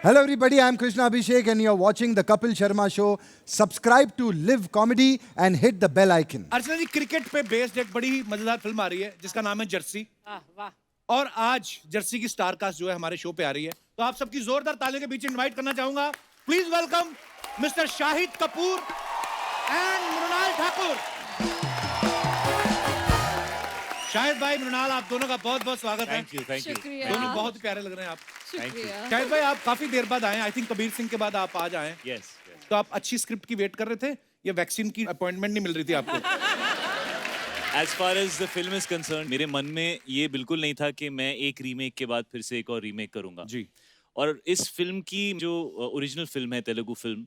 Hello everybody, I'm Krishna Abhishek and you're watching the Kapil Sharma Show. Subscribe to Live Comedy and hit the bell icon. Archana ji, cricket पे based एक बड़ी मजेदार film आ रही है जिसका नाम है जर्सी। वाह। और आज जर्सी की स्टार कास्ट जो है हमारे शो पे आ रही है, तो आप सबकी जोरदार तालियों के बीच इनवाइट करना चाहूंगा। Please welcome mister Shahid Kapoor and Mrunal Thakur. Shahid भाई, मृणाल, आप दोनों का बहुत बहुत स्वागत है। Thank you. दोनों बहुत ही प्यारे लग रहे हैं आप। शुक्रिया। शाहिद भाई, आप काफी देर बाद आए, आई थिंक कबीर सिंह के बाद आप आज आए। Yes. तो आप अच्छी स्क्रिप्ट की वेट कर रहे थे या वैक्सीन की अपॉइंटमेंट नहीं मिल रही थी आपको? As far as the film is concerned, मेरे मन में ये बिल्कुल नहीं था कि मैं एक रीमेक के बाद फिर से एक और रीमेक करूंगा। जी। और इस फिल्म की जो ओरिजिनल फिल्म है, तेलुगु फिल्म,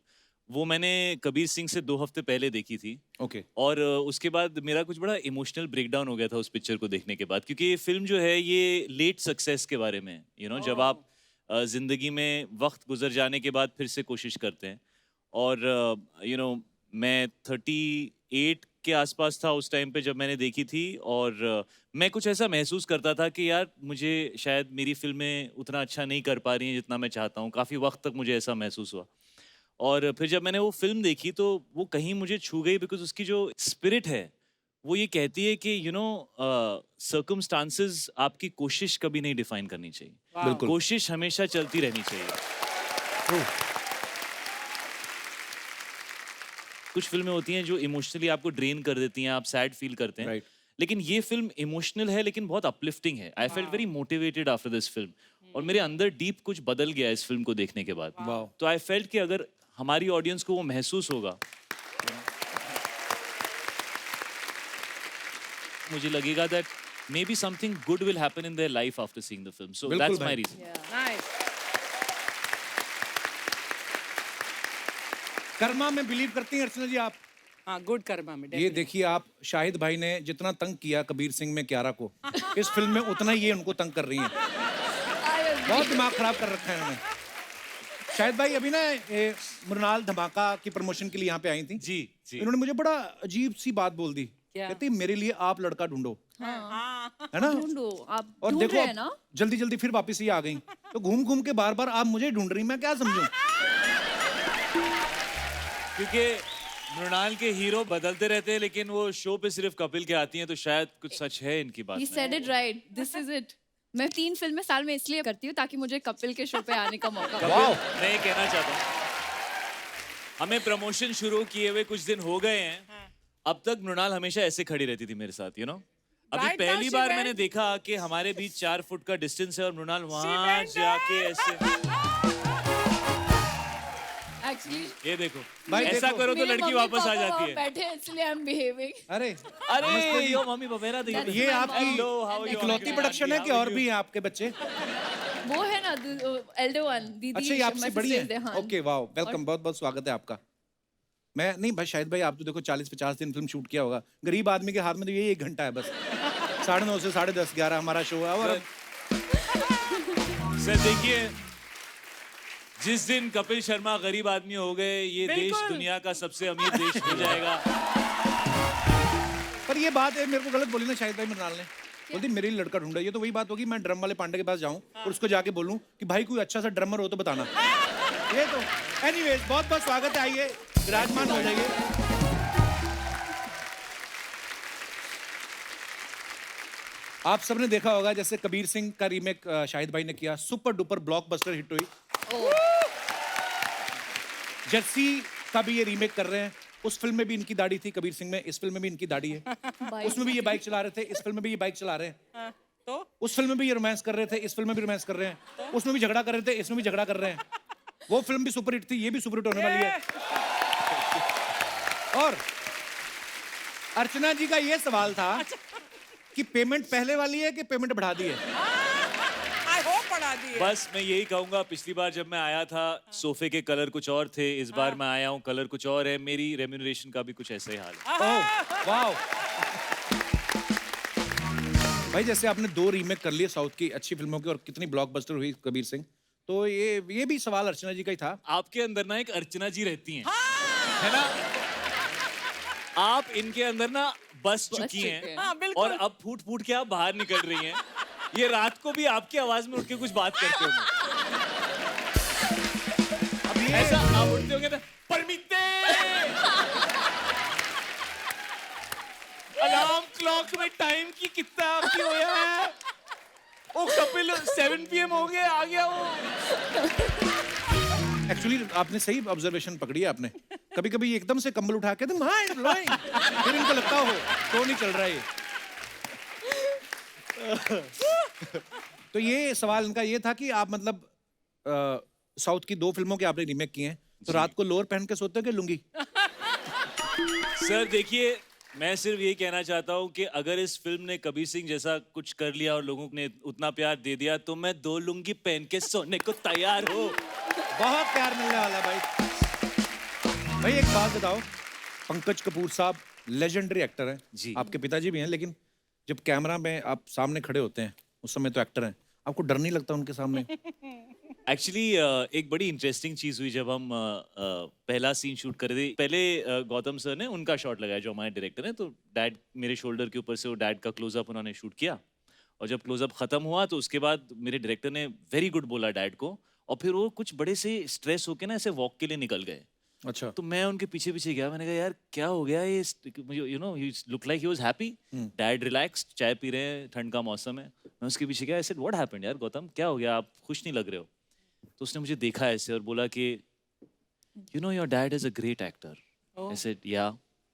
वो मैंने कबीर सिंह से 2 हफ्ते पहले देखी थी। ओके। और उसके बाद मेरा कुछ बड़ा इमोशनल ब्रेकडाउन हो गया था उस पिक्चर को देखने के बाद, क्योंकि ये फिल्म जो है ये लेट सक्सेस के बारे में है। जब आप जिंदगी में वक्त गुजर जाने के बाद फिर से कोशिश करते हैं। और मैं 38 के आसपास था उस टाइम पे जब मैंने देखी थी, और मैं कुछ ऐसा महसूस करता था कि यार मुझे शायद मेरी फिल्में उतना अच्छा नहीं कर पा रही हैं जितना मैं चाहता हूँ। काफ़ी वक्त तक मुझे ऐसा महसूस हुआ। और फिर जब मैंने वो फिल्म देखी तो वो कहीं मुझे छू गई, बिकॉज उसकी जो स्पिरिट है वो ये कहती है कि सर्कमस्टांसेस आपकी कोशिश कभी नहीं डिफाइन करनी चाहिए। बिल्कुल। कोशिश हमेशा चलती रहनी चाहिए। कुछ फिल्में होती हैं जो इमोशनली आपको ड्रेन कर देती हैं, आप सैड फील करते हैं। Right. लेकिन ये फिल्म इमोशनल है लेकिन बहुत अपलिफ्टिंग है। I felt very motivated after this film, और मेरे अंदर डीप कुछ बदल गया इस फिल्म को देखने के बाद। Wow. तो आई फेल्ट कि अगर हमारी ऑडियंस को वो महसूस होगा, मुझे लगेगा that maybe something good will happen in their life after seeing the film. So बिल्कुल दैट्स भाई। My reason. नाइस। कर्मा में बिलीव करती हैं अर्चना जी आप? हाँ, गुड कर्मा में। ये देखिए, आप शाहिद भाई ने जितना तंग किया कबीर सिंह में कियारा को, इस फिल्म में उतना ही ये उनको तंग कर रही हैं। बहुत दिमाग खराब कर रखा है इन्होंने। शाहिद भाई, अभी ना ये मृणाल धमाका की प्रमोशन के लिए यहाँ पे आई थी। जी जी। इन्होंने मुझे बड़ा अजीब सी बात बोल दी। क्या? कहती मेरे लिए आप लड़का ढूंढो, है ना? ढूंढो, आप और ढूंढ देखो रहे हैं ना? जल्दी जल्दी फिर वापस ही आ गई। तो घूम घूम के बार बार आप मुझे ढूंढ रही, मैं क्या समझूं? क्योंकि मृणाल के हीरो बदलते रहते हैं, लेकिन वो शो पे सिर्फ कपिल के आती हैं, तो शायद कुछ सच है इनकी बात He में। said it right. This is it. मैं 3 फिल्में साल में इसलिए करती हूँ ताकि मुझे कपिल के शो पे आने का मौका मिले। कपिल, मैं ये कहना चाहता हूँ, हमें प्रमोशन शुरू किए हुए कुछ दिन हो गए हैं। अब तक मृणाल हमेशा ऐसे खड़ी रहती थी मेरे साथ, अभी Right now पहली she बार went- मैंने देखा कि हमारे बीच 4 फुट का डिस्टेंस है और मृणाल वहां जाके ऐसे। Actually, ये देखो भाई ऐसा देखो। करो तो मेरे लड़की मम्मी वापस आ पापा जाती वहाँ है। बैठे हैं, इसलिए I'm behaving. अरे अरे यो मम्मी पपेरा दी। That's ये my आपकी mom. Hello, how are you? इकलौती प्रोडक्शन है कि और भी हैं आपके बच्चे? वो है ना elder one, दीदी। अच्छा, ये आपसे my बड़ी sister, है? हाँ। ओके, वाओ, वेलकम, बहुत बहुत स्वागत है आपका। मैं नहीं भाई, शाहिद भाई, आप तो देखो 40-50 दिन फिल्म शूट किया होगा। गरीब आदमी के हाथ में तो यही 1 घंटा है बस। 9:30 से 10:30, 11 हमारा शो है। और सर देखिए, जिस दिन कपिल शर्मा गरीब आदमी हो गए, ये देश दुनिया का सबसे अमीर देश हो जाएगा। पर ये बात है, मेरे को गलत बोली ना शाहिद भाई, मृणाल ने बोलती मेरे लिए लड़का ढूंढा। ये तो वही बात होगी, मैं ड्रम वाले पांडे के पास जाऊं और उसको जाके बोलूं कि भाई कोई अच्छा सा ड्रमर हो तो बताना। ये तो एनीवेज, बहुत बहुत स्वागत है। आइए, विराजमान हो जाइए। आप सबने देखा होगा जैसे कबीर सिंह का रीमेक शाहिद भाई ने किया, सुपर डुपर ब्लॉकबस्टर हिट हुई। जर्सी का भी ये रीमेक कर रहे हैं। उस फिल्म में भी इनकी दाढ़ी थी कबीर सिंह में, इस फिल्म में भी इनकी दाढ़ी है। उसमें भी ये बाइक चला रहे थे, इस फिल्म में भी ये बाइक चला रहे हैं। तो उस फिल्म में भी ये रोमांस कर रहे थे, इस फिल्म में भी रोमांस कर रहे हैं। उसमें भी झगड़ा कर रहे थे, इसमें भी झगड़ा कर रहे हैं। वो फिल्म भी सुपर हिट थी, ये भी सुपर हिट होने वाली है। और अर्चना जी का ये सवाल था कि पेमेंट पहले वाली है कि पेमेंट बढ़ा दी है? आई होप पढ़ा दी है। बस मैं यही कहूंगा, पिछली बार जब मैं आया था सोफे के कलर कुछ और थे, इस बार मैं आया हूँ कलर कुछ और है। मेरी रेम्यूनरेशन का भी कुछ ऐसा ही हाल है। Oh wow. भाई जैसे आपने 2 रीमेक कर लिए साउथ की अच्छी फिल्मों की और कितनी ब्लॉकबस्टर हुई कबीर सिंह, तो ये भी सवाल अर्चना जी का ही था। आपके अंदर ना एक अर्चना जी रहती हैं, है ना? आप इनके अंदर ना बस चुकी हैं, हाँ, बिल्कुल। और अब फूट फूट के आप बाहर निकल रही हैं। ये रात को भी आपकी आवाज में उठ के कुछ बात करते होंगे। ऐसा आप उठते होंगे ना, परमिते अलार्म क्लॉक में टाइम की कितना आपकी होया है? ओ कपिल 7 PM हो गया, आ गया वो। एक्चुअली आपने सही ऑब्जर्वेशन पकड़ी है आपने। कभी कभी एकदम से कंबल उठा के माइंड ब्लोइंग, फिर इनको लगता हो तो नहीं चल रहा है ये। तो ये सवाल इनका ये था कि आप मतलब साउथ की 2 फिल्मों के आपने रीमेक किए हैं, तो रात को लोअर पहन के सोते हो कि लुंगी? सर देखिए, मैं सिर्फ ये कहना चाहता हूँ कि अगर इस फिल्म ने कबीर सिंह जैसा कुछ कर लिया और लोगों ने उतना प्यार दे दिया तो मैं 2 लुंगी पहन के सोने को तैयार हूँ। बहुत प्यार मिलने वाला भाई। भाई एक बात बताओ, पंकज कपूर साहब लेजेंडरी एक्टर हैं जी। आपके पिताजी भी हैं, लेकिन जब कैमरा में आप सामने खड़े होते हैं उस समय तो एक्टर हैं, आपको डर नहीं लगता उनके सामने? एक्चुअली एक बड़ी इंटरेस्टिंग चीज हुई जब हम पहला सीन शूट कर रहे थे। पहले गौतम सर ने उनका शॉट लगाया जो हमारे डायरेक्टर हैं, तो डैड मेरे शोल्डर के ऊपर से वो डैड का क्लोजअप उन्होंने शूट किया, और जब क्लोजअप खत्म हुआ तो उसके बाद मेरे डायरेक्टर ने वेरी गुड बोला डैड को, और फिर वो कुछ बड़े से स्ट्रेस होके ना ऐसे वॉक के लिए निकल गए। अच्छा। तो मैं उनके पीछे पीछे गया, मैंने कहा यार क्या हो गया ये, you know he look like he was happy, dad relaxed, चाय पी रहे हैं, ठंड का मौसम है। मैं उसके पीछे गया, आई सेड व्हाट हैपेंड यार गौतम, क्या हो गया, आप खुश नहीं लग रहे हो? तो उसने मुझे देखा ऐसे और बोला कि you know your dad is a great actor. I said yeah.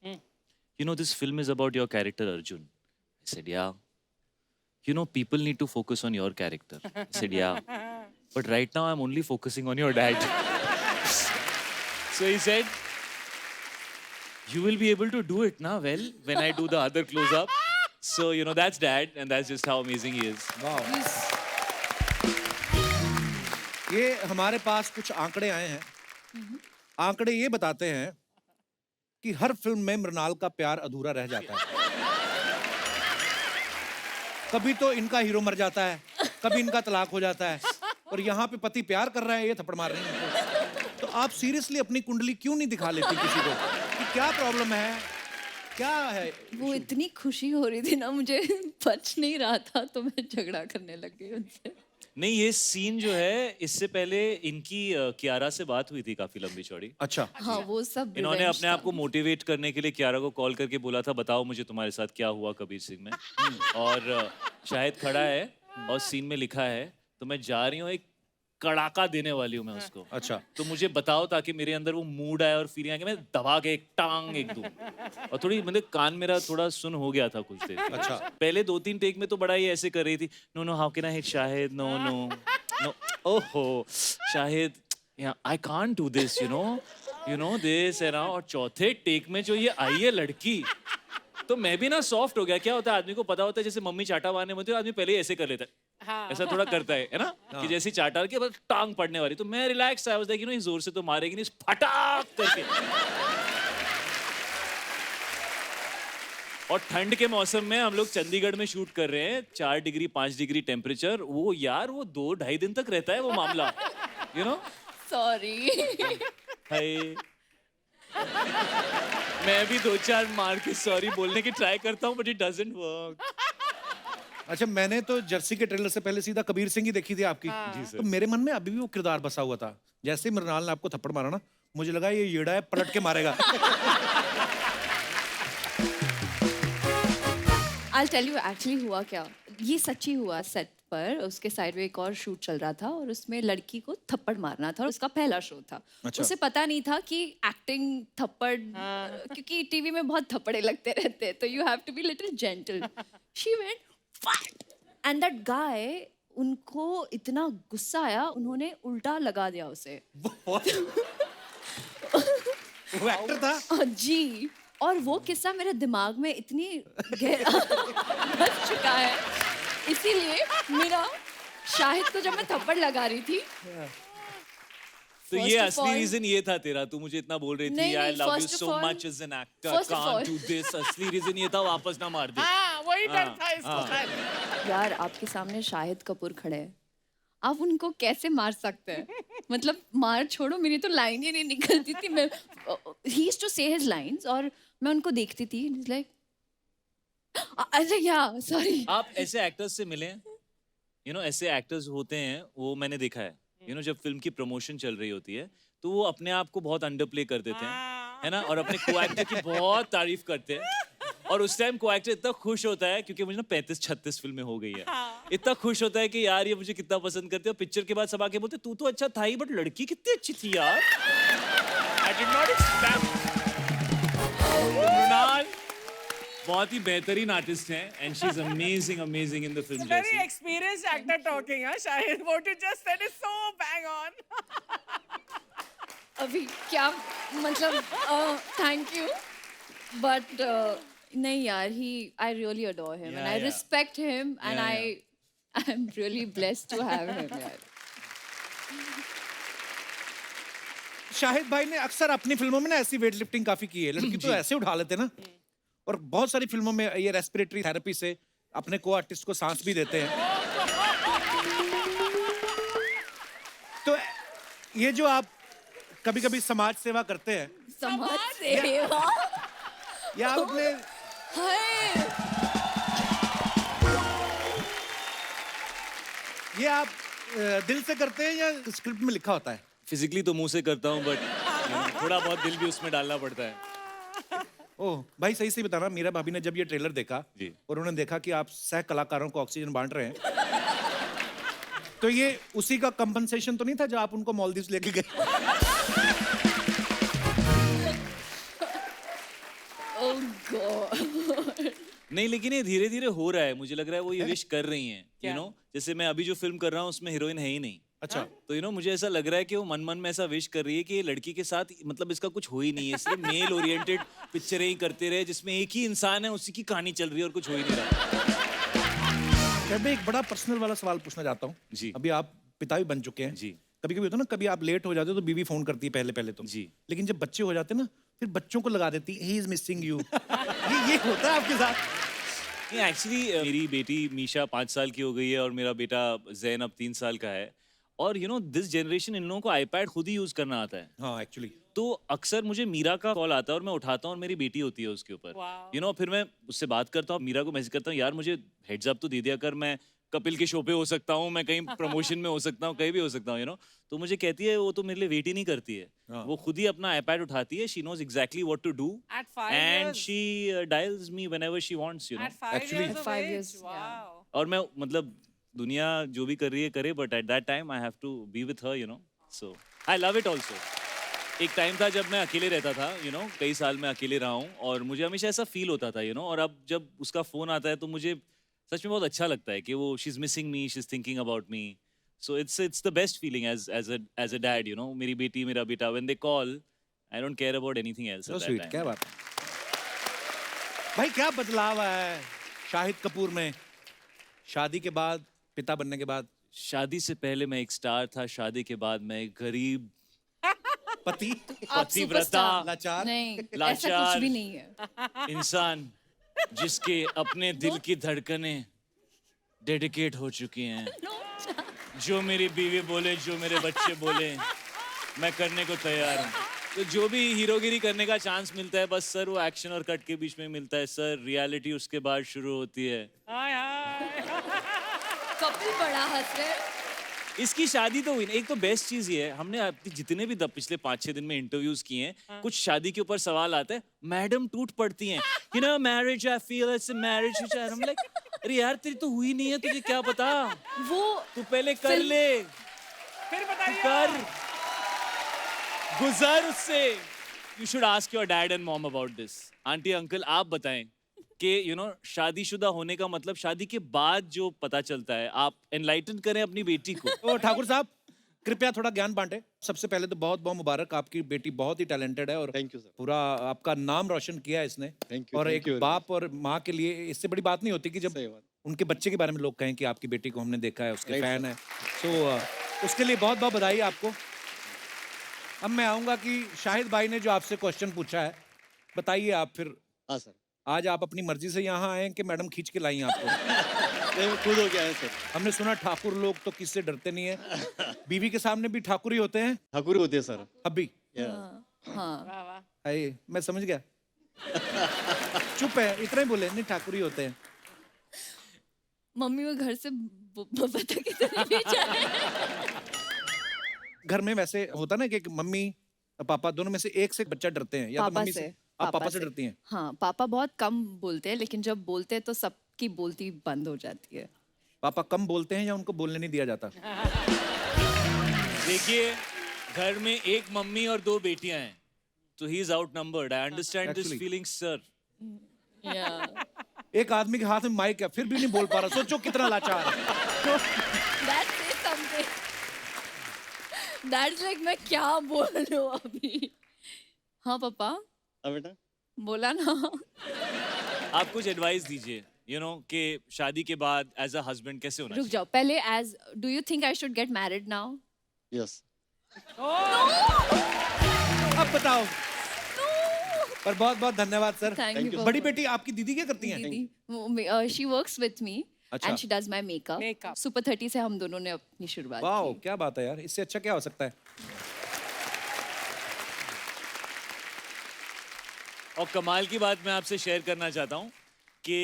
You know this film is about your character Arjun. I said yeah. You know people need to focus on your character. I said yeah, but right now I am only focusing on your dad. So he said, you will be able to do it now well when I do the other close up. So you know that's dad, and that's just how amazing he is. ये हमारे पास कुछ आंकड़े आए हैं। आंकड़े ये बताते हैं कि हर फिल्म में मृणाल का प्यार अधूरा रह जाता है। कभी तो इनका हीरो मर जाता है, कभी इनका तलाक हो जाता है, और यहाँ पे पति प्यार कर रहा है, ये थप्पड़ मार रहे हैं इनको। तो आप सीरियसली अपनी कुंडली क्यों नहीं दिखा लेती किसी को कि क्या प्रॉब्लम है, क्या है? वो इतनी खुशी हो रही थी ना, मुझे बच नहीं रहा था, तो मैं झगड़ा करने लग गई उनसे। नहीं, ये सीन जो है इससे पहले इनकी कियारा से बात हुई थी काफी लंबी चौड़ी। अच्छा। हाँ, वो सब इन्होंने revenge अपने था। आप को मोटिवेट करने के लिए कियारा को कॉल करके बोला था बताओ मुझे तुम्हारे साथ क्या हुआ कबीर सिंह में। और शाहिद खड़ा है और सीन में लिखा है, तो मैं जा रही हूँ एक कड़ाका देने वाली हूँ मैं उसको। अच्छा। तो मुझे बताओ ताकि मेरे अंदर वो मूड आए और फीलिंग आए कि मैं दबा के एक टांग एक दूं। और थोड़ी मतलब कान मेरा थोड़ा सुन हो गया था कुछ देर। अच्छा। पहले 2-3 टेक में तो बड़ा ही ऐसे कर रही थी, no no how can I hit Shahid, no no no, ओहो Shahid I can't do this, you know this है ना। और चौथे टेक में जो ये आई है लड़की, तो मैं भी ना सॉफ्ट हो गया। क्या होता है, आदमी को पता होता है जैसे मम्मी चाटा मारने में होती है, आदमी पहले ही ऐसे कर लेता है, ऐसा थोड़ा करता है ना, कि जैसे चाटा के बाद टांग पड़ने वाली। तो मैं relax I was like you know जोर से तो मारेगी नहीं, फटाक करके। और ठंड के मौसम में हम लोग चंडीगढ़ में शूट कर रहे हैं, 4 डिग्री 5 डिग्री टेम्परेचर। वो यार वो 2-2.5 दिन तक रहता है वो मामला, यू नो। सॉरी। हाय मैं भी 2-4 मार के सॉरी बोलने की ट्राई करता हूँ, बट इट डजंट वर्क। अच्छा, मैंने तो जर्सी के ट्रेलर से पहले सीधा कबीर सिंह ही देखी थी आपकी। जी सर। तो मेरे मन में अभी भी वो किरदार बसा हुआ था। जैसे ही मृणाल ने आपको थप्पड़ मारा ना, मुझे लगा ये येड़ा है, पलट के मारेगा। I'll tell you एक्चुअली हुआ क्या, ये सच्ची हुआ। सेट पर उसके साइड में एक और शूट चल रहा था और उसमें लड़की को थप्पड़ मारना था और उसका पहला शो था। अच्छा। उसे पता नहीं था कि एक्टिंग थप्पड़, क्योंकि टीवी में बहुत थप्पड़े लगते रहते हैं, तो you have to be little gentle. She went fat and that guy, उनको इतना गुस्सा आया, उन्होंने उल्टा लगा दिया उसे। वो एक्टर था? जी। और वो किस्सा मेरे दिमाग में इतनी गहरा बस चुका है, इसीलिए मेरा शाहिद को जब मैं थप्पड़ लगा रही थी, तो First ये of असली all- रीजन ये था तेरा, तू मुझे इतना बोल रही थी नहीं, आई नहीं, love you first of so all- much as an actor, first of can't all- do this. असली रीजन ये था वापस ना मार दे। हाँ, वही डर हाँ, था इसको शायद। यार आपके सामने शाहिद कपूर खड़े हैं, आप उनको कैसे मार सकते हैं? मतलब मार छोड़ो, मेरी तो लाइन ही नहीं निकलती थी। मैं ही यूज्ड टू से हिज लाइंस और मैं उनको देखती थी, लाइक अरे या सॉरी। आप ऐसे एक्टर्स से मिले, यू नो ऐसे एक्टर्स होते हैं, वो मैंने देखा है यू नो जब फिल्म की प्रमोशन चल रही होती है तो वो अपने आप को बहुत अंडर प्ले कर देते हैं, है ना, और अपने को एक्टर की बहुत तारीफ करते हैं। और उस टाइम को एक्टर इतना खुश होता है क्योंकि मुझे ना 35-36 फिल्में हो गई है, इतना खुश होता है कि यार ये मुझे कितना पसंद करते हैं। और पिक्चर के बाद सब आके बोलते तू तो अच्छा था ही बट लड़की कितनी अच्छी थी यार। I did not expect. Mrunal बहुत ही बेहतरीन आर्टिस्ट हैं and she is amazing amazing in the film. Very experienced actor talking, huh, Shahid? What you just said is so bang on. अभी क्या मतलब थैंक यू बट नहीं यार he I really adore him and I respect him and I am really blessed to have him यार। शाहिद भाई ने अक्सर अपनी फिल्मों में ना ऐसी वेट लिफ्टिंग काफी की है, लड़की तो ऐसे उठा लेते ना, और बहुत सारी फिल्मों में ये रेस्पिरेटरी थेरेपी से अपने को आर्टिस्ट को सांस भी देते हैं। तो ये जो आप कभी कभी समाज सेवा करते हैं समाज सेवा या आप अपने हाय ये आप दिल से करते हैं या स्क्रिप्ट में लिखा होता है? फिजिकली तो मुंह से करता हूँ बट थोड़ा बहुत दिल भी उसमें डालना पड़ता है। ओह भाई सही से बताना, मीरा भाभी ने जब ये ट्रेलर देखा जी। और उन्होंने देखा कि आप सह कलाकारों को ऑक्सीजन बांट रहे हैं तो ये उसी का कंपनसेशन तो नहीं था जो आप उनको मालदीव्स लेके गए? ओह गॉड नहीं लेकिन ये धीरे धीरे हो रहा है, मुझे लग रहा है वो ये विश कर रही हैं, यू नो जैसे मैं अभी जो फिल्म कर रहा हूँ उसमें हीरोइन है ही नहीं। अच्छा। तो यू नो मुझे ऐसा लग रहा है कि वो मन मन में ऐसा विश कर रही है कि ये लड़की के साथ मतलब इसका कुछ हो ही नहीं है, इसलिए मेल ओरिएंटेड पिक्चरें ही करते रहे जिसमें एक ही इंसान है उसी की कहानी चल रही है और कुछ हो ही नहीं रहा। मैं एक बड़ा पर्सनल वाला सवाल पूछना चाहता हूँ जी। अभी आप पिता भी बन चुके हैं जी। कभी कभी होता है ना, कभी आप लेट हो जाते हो तो बीवी फोन करती है पहले पहले तो जी। लेकिन जब बच्चे हो जाते हैं ना फिर बच्चों को लगा देती ही इज मिसिंग यू। ये होता है आपके साथ? एक्चुअली मेरी बेटी मीशा 5 साल की हो गई है और मेरा बेटा जैन अब 3 साल का है, और you know this generation in लोगों को आईपैड खुद ही यूज करना आता है। हाँ एक्चुअली तो अक्सर मुझे मीरा का कॉल आता है और मैं उठाता हूँ और मेरी बेटी होती है उसके ऊपर, यू नो फिर मैं उससे बात करता हूँ, मीरा को मैसेज करता हूँ यार मुझे हेड्स अप तो दे दिया कर, मैं कपिल के शो पे हो सकता हूँ, मैं कहीं प्रमोशन में हो सकता हूँ, कहीं भी हो सकता हूँ, यू नो। तो मुझे कहती है वो तो मेरे लिए वेट ही नहीं करती है, वो खुद ही अपना आईपैड उठाती है, she knows exactly what to do At 5 and years. She dials me whenever she wants, you know. At 5 Actually- years of 5 age. years, Wow. और मैं मतलब दुनिया जो भी कर रही है करे, but at that time I have to be with her, you know, so I love it also. एक टाइम था जब मैं अकेले रहता था, यू नो कई साल मैं अकेले रहा हूँ और मुझे हमेशा ऐसा फील होता था, यू नो, और अब जब उसका फोन आता है तो मुझे सच में बहुत अच्छा लगता है कि वो she is missing me, she is thinking about me, so it's the best feeling as a dad, you know. मेरी बेटी मेरा बेटा when they call I don't care about anything else. So sweet, क्या बात है। भाई क्या बदलाव आया है शाहिद कपूर में शादी के बाद, पिता बनने के बाद? शादी से पहले मैं एक स्टार था, शादी के बाद मैं एक गरीब पति आप पतिव्रता, सुपरस्टार। लाचार नहीं ऐसा लाचार। कुछ भी नहीं है। इंसान जिसके अपने दिल की धड़कनें डेडिकेट हो चुकी हैं, जो मेरी बीवी बोले, जो मेरे बच्चे बोले, मैं करने को तैयार हूँ। तो जो भी हीरोगिरी करने का चांस मिलता है बस सर वो एक्शन और कट के बीच में मिलता है सर, रियलिटी उसके बाद शुरू होती है। Hi, hi. कपिल बड़ा हंस रहे हैं। इसकी शादी तो हुई ना। एक तो बेस्ट चीज ये है, हमने अपनी जितने भी पिछले 5-6 दिन में इंटरव्यूज किए हैं, कुछ शादी के ऊपर सवाल आते हैं, मैडम टूट पड़ती हैं, you know marriage I feel it's a marriage which I am like अरे यार तेरी तो हुई नहीं है, तुझे क्या पता, वो तू पहले कर ले, फिर बताइए। कर गुजर उससे। You should ask your dad and mom about this. Aunty uncle आप बताएं कि यू नो शादीशुदा होने का मतलब शादी के बाद जो पता चलता है, आप एनलाइटन करें अपनी बेटी को। तो ठाकुर साहब कृपया थोड़ा ज्ञान बांटे। सबसे पहले तो बहुत बहुत मुबारक, आपकी बेटी बहुत ही टैलेंटेड है और Thank you, sir. पूरा आपका नाम रोशन किया है इसने। Thank you, और thank एक you very बाप और माँ के लिए इससे बड़ी बात नहीं होती कि जब सही बात। उनके बच्चे के बारे में लोग कहें कि आपकी बेटी को हमने देखा है, उसके Right, फैन है, तो उसके लिए बहुत बहुत बधाई आपको। अब मैं आऊँगा कि शाहिद भाई ने जो आपसे क्वेश्चन पूछा है, बताइए आप फिर। हाँ सर, आज आप अपनी मर्जी से यहाँ आए हैं कि मैडम खींच के लाई हैं आपको? नहीं मैं खुद हो गया है सर। हमने सुना ठाकुर लोग तो किससे डरते नहीं है, बीवी के सामने भी ठाकुर ही होते हैं ठाकुर होते हैं सर। अब भी? हाँ वाह वाह। आए मैं समझ गया। चुप है, इतना ही बोले, नहीं ठाकुर ही होते हैं। मम्मी वो घर से पता कितनी भी जाए। घर में वैसे होता ना कि मम्मी और पापा दोनों में से एक से बच्चा डरते हैं, या तो पापा मम्मी से। से आप पापा से डरती हैं? हाँ, पापा बहुत कम बोलते हैं, लेकिन जब बोलते हैं तो सबकी बोलती बंद हो जाती है। पापा कम बोलते हैं या उनको बोलने नहीं दिया जाता? देखिए, घर में एक मम्मी और 2 बेटियां हैं, तो he is out numbered. I understand this Actually. Feeling sir. एक आदमी के हाथ में माइक है, फिर भी नहीं बोल पा रहा, सोचो कितना लाचार है। That says something. That's like मैं क्या बोल रहा हूँ अभी? हाँ पापा, हाँ बेटा बोला ना। आप कुछ एडवाइस दीजिए, यू नो कि शादी के बाद एज अ हस्बैंड कैसे होना रुक चाहिए। जाओ, पहले do you think I should get married now? Yes अब बताओ। पर बहुत बहुत धन्यवाद सर। Thank you, बड़ी पापा। बेटी आपकी दीदी क्या करती हैं? दीदी, she works with me अच्छा। and she does my makeup. Makeup. Super 30 से हम दोनों ने अपनी शुरुआत वाह, की। क्या बात है यार, इससे अच्छा क्या हो सकता है? और कमाल की बात मैं आपसे शेयर करना चाहता हूँ कि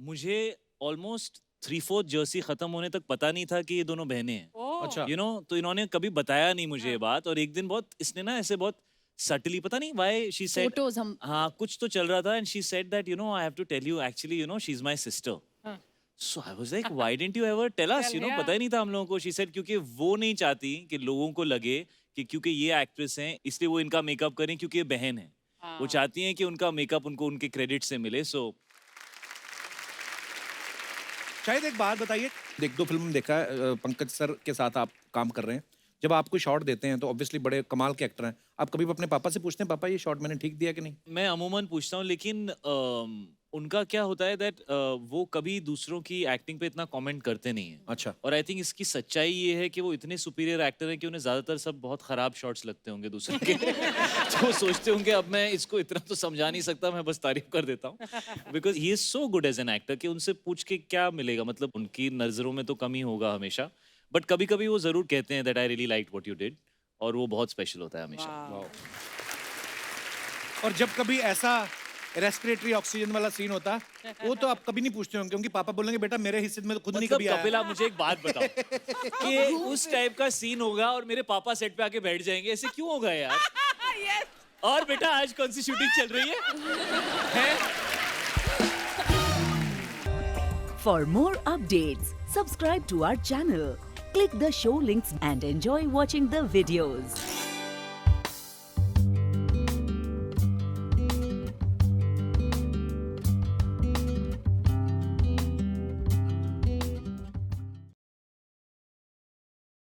मुझे ऑलमोस्ट 3/4 जर्सी खत्म होने तक पता नहीं था कि ये दोनों बहनें हैं। अच्छा। यू नो, तो इन्होंने कभी बताया नहीं मुझे ये बात, और एक दिन बहुत इसने ना ऐसे बहुत सटली, पता नहीं व्हाई शी सेड, Photos हम हाँ कुछ तो चल रहा था, and she said that you know I have to tell you actually you know she is my sister. So I was like why didn't you ever tell us, you know, पता ही नहीं था हम लोगों को। शी सेड क्योंकि वो नहीं चाहती कि लोगों को लगे कि क्योंकि ये एक्ट्रेस हैं इसलिए वो इनका मेकअप करें, क्योंकि ये बहन है। वो चाहती हैं कि उनका मेकअप उनको उनके क्रेडिट से मिले। सो शायद एक बात बताइए, एक दो फिल्म में देखा है पंकज सर के साथ आप काम कर रहे हैं, जब आपको शॉट देते हैं तो ऑब्वियसली बड़े कमाल के एक्टर हैं, आप कभी अपने पापा से पूछते हैं पापा ये शॉट मैंने ठीक दिया कि नहीं? मैं अमूमन पूछता हूँ, लेकिन उनका क्या होता है दैट वो कभी दूसरों की एक्टिंग पे इतना कमेंट करते नहीं है। अच्छा। और आई थिंक इसकी सच्चाई ये है कि वो इतने सुपीरियर एक्टर हैं कि उन्हें ज्यादातर सब बहुत खराब शॉट्स लगते होंगे दूसरों के। तो वो सोचते होंगे अब मैं इसको इतना तो समझा नहीं सकता, मैं बस तारीफ कर देता हूँ, because he is so good as an actor कि उनसे पूछ के क्या मिलेगा, मतलब उनकी नजरों में तो कमी होगा हमेशा, बट कभी कभी वो जरूर कहते हैं that I really like what you did, और वो बहुत स्पेशल होता है हमेशा। और जब कभी ऐसा रेस्पिरेटरी ऑक्सीजन वाला सीन होता वो तो आप कभी नहीं पूछते होंगे, क्योंकि पापा बोलेंगे बेटा मेरे हिस्से में तो खुद नहीं मतलब कभी आया। कपिल, आप मुझे एक बात बताओ कि उस टाइप का सीन होगा और मेरे पापा सेट पे आके बैठ जाएंगे, ऐसे क्यों होगा यार? Yes. और बेटा आज कौन सी शूटिंग चल रही है? For more updates, subscribe to our channel, click the show links and enjoy watching the videos.